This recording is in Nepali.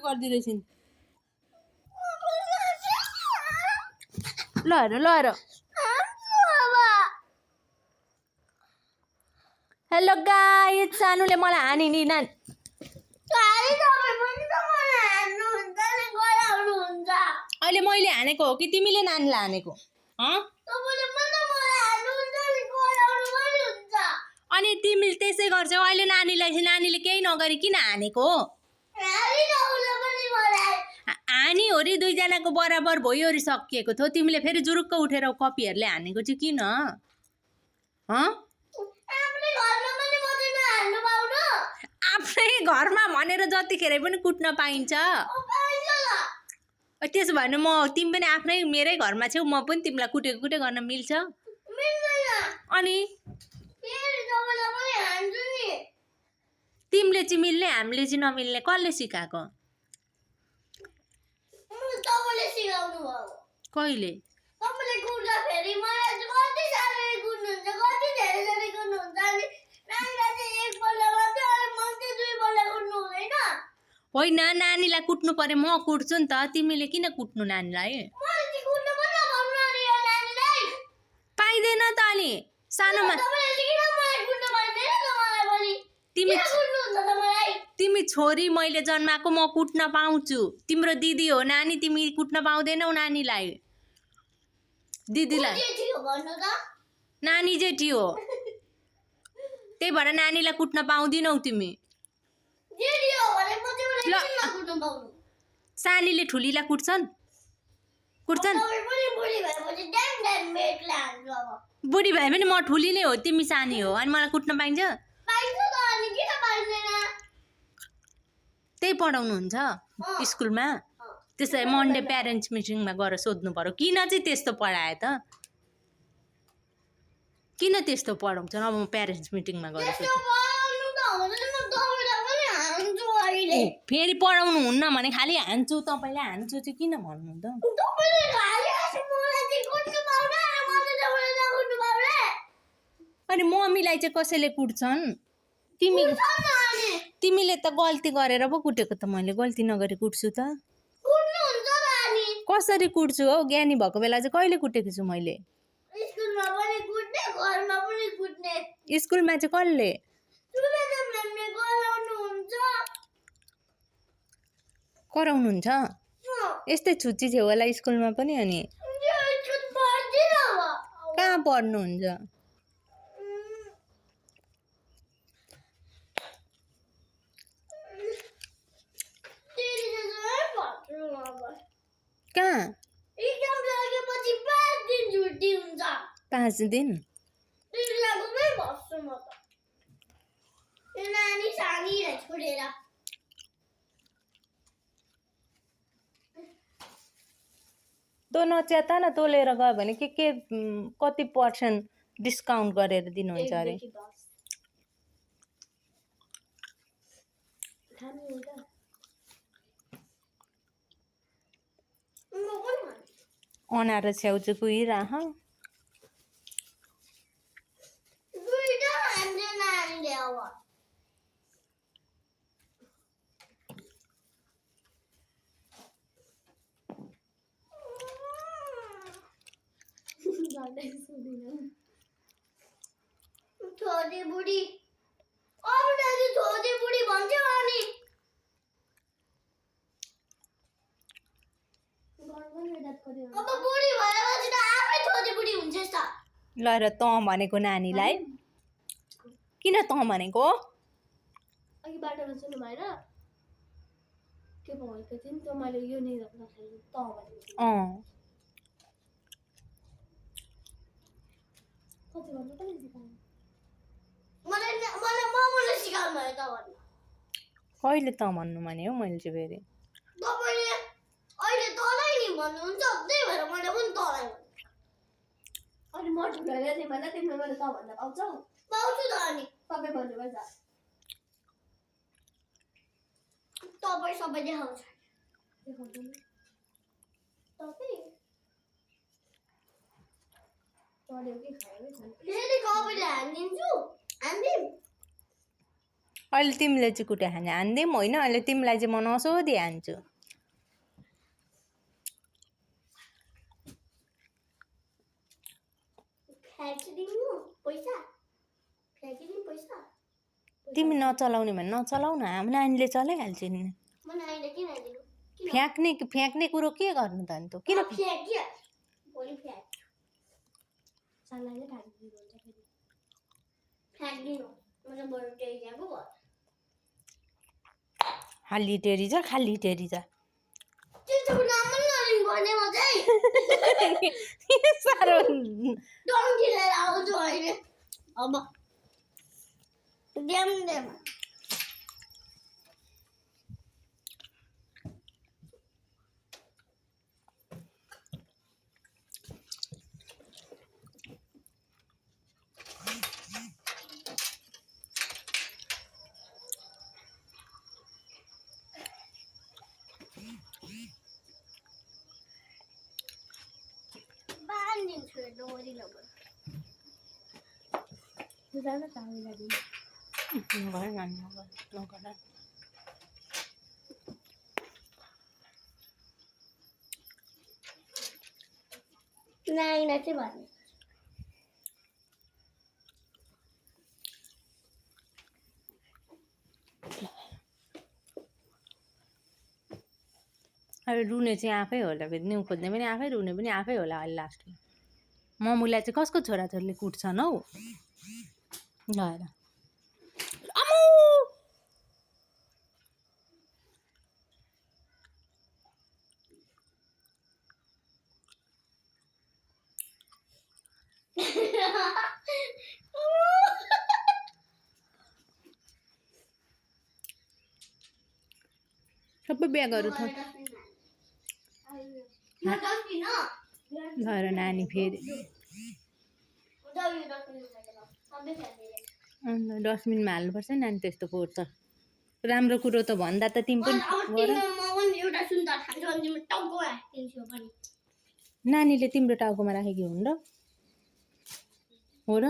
गरिदिरहेछन् ल हेर हेलो गाइस सानुले मलाई हानि नि नान अहिले मैले हानेको हो कि तिमीले नानीलाई हानेको अनि तिमीले त्यसै गर्छौ अहिले नानीले केही नगरी किन हानेको हानी हो रे दुईजनाको बराबर भयो रे सकिएको थियो तिमीले फेरि जुरुक्क उठेर कपीहरुले हानेको चाहिँ किन आफ्नै घरमा भनेर जतिखेर पनि कुट्न पाइन्छ त्यसो भने म तिमी पनि आफ्नै मेरै घरमा छौ म पनि तिमीलाई कुटे गर्न मिल्छ अनि तिमीले चाहिँ मिल्ने हामीले चाहिँ नमिल्ने कसले सिकाएको कहिले होइन नानीलाई कुट्नु पर्यो म कुट्छु नि त तिमीले किन कुट्नु नानीलाई पाइदैन त अलि सानोमा तिमी छोरी मैले जन्माएको म कुट्न पाउँछु तिम्रो दिदी हो नानी तिमी कुट्न पाउँदैनौ नानीलाई दिदीलाई नानी जेठी हो त्यही भएर नानीलाई कुट्न पाउँदिनौ तिमी सानीले ठुलीलाई कुट्छन् बुढी भए पनि म ठुली नै हो तिमी सानी हो अनि मलाई कुट्न पाइन्छ त्यही पढाउनुहुन्छ स्कुलमा त्यसै मन्डे प्यारेन्ट्स मिटिङमा गएर सोध्नु पर्यो किन चाहिँ त्यस्तो पढाए त किन त्यस्तो पढाउँछन् अब म प्यारेन्ट्स मिटिङमा गएर सोध्छु फेरि पढाउनु हुन्न भने खालि हान्छु तपाईले हान्छु चाहिँ किन भन्नु त अनि मम्मीलाई चाहिँ कसैले कुट्छन् तिमीले त गल्ती गरेर पो कुटेको त मैले गल्ती नगरी कुट्छु त कसरी कुट्छु हौ ज्ञानी भएको बेला चाहिँ कहिले कुटेको छु मैले स्कुलमा चाहिँ कसले कराउनुहुन्छ यस्तै छुच्ची छेउ होला स्कुलमा पनि अनि कहाँ पढ्नुहुन्छ कहाँ 5 दिन तँ नच्याता न तँ लिएर गयो भने के कति % डिस्काउन्ट गरेर दिनुहुन्छ अरे अनार छेउ चाहिँ कुहिराख छोरी बुढी छोरी बुढी भन्थ्यो अनि अब बुढी भएपछि त आफै छोरी बुढी हुन्छ त ल र तँ भनेको नानीलाई किन तँ भनेको अघि बाटोमा सुन्नु भएन के भनेको थिइन् त मैले यो नि तँ भनेको कति भन्नु पनि सिकाउनु मलाई मम्मीले सिकाउनु भयो त भन्नु कहिले त भन्नु भने हो मैले चाहिँ फेरि तपाईले अहिले तँलाई नि भन्नुहुन्छ त्यही भएर मैले पनि तँलाई अनि म ठुलोले तिमीलाई तिमीले मैले त भन्न पाउँछौ पाउँछु त अनि तपाईँ भन्नुपर्छ तपाईँ सबै देखाउँछ तपाईँ तँले के खायो फेरि कपीले हानिदिन्छु हानिदिउँ अहिले तिमीले चाहिँ कुटे खाने हानिदिउँ होइन अहिले तिमीलाई चाहिँ म नसोधी हान्छु फ्याँकिदिनु पैसा फ्याँकिदिनु पैसा तिमी नचलाउने भने नचलाउ न हाम्रो नानीले चलाइहाल्छ नि म नानीले किन दिनु फ्याँक्ने कुरो के गर्नु त अन्त किन फ्याँक्यो भोलि सालाले फ्याँकिदिनु हुन्छ फेरि फ्याँकिदिनु मतलब बरु टेरिजाको भयो खाली टेरिजा खाली टेरिजा त्यस्तो नाम पनि नलिनु पर्ने म चाहिँ साह्रो डङ्की लिएर आउँछु अहिले अब देम बाँधिदिन्छु डोरी नभएर जान चाहेर दिनु नानीलाई चाहिँ भन्नु अब रुने चाहिँ आफै होला फेरि न्यु खोज्ने पनि आफै रुने पनि आफै होला अहिले लास्टमा ममुलाई चाहिँ कसको छोराछोरीले कुट्छन् हौ गएर सबै ब्यागहरू छ गएर नानी फेरि डस्टबिनमा हाल्नुपर्छ नानी त्यस्तो कोर्छ राम्रो कुरो त भन्दा त तिमी पनि गर नानीले तिम्रो टाउकोमा राखेकी हुन् र हो र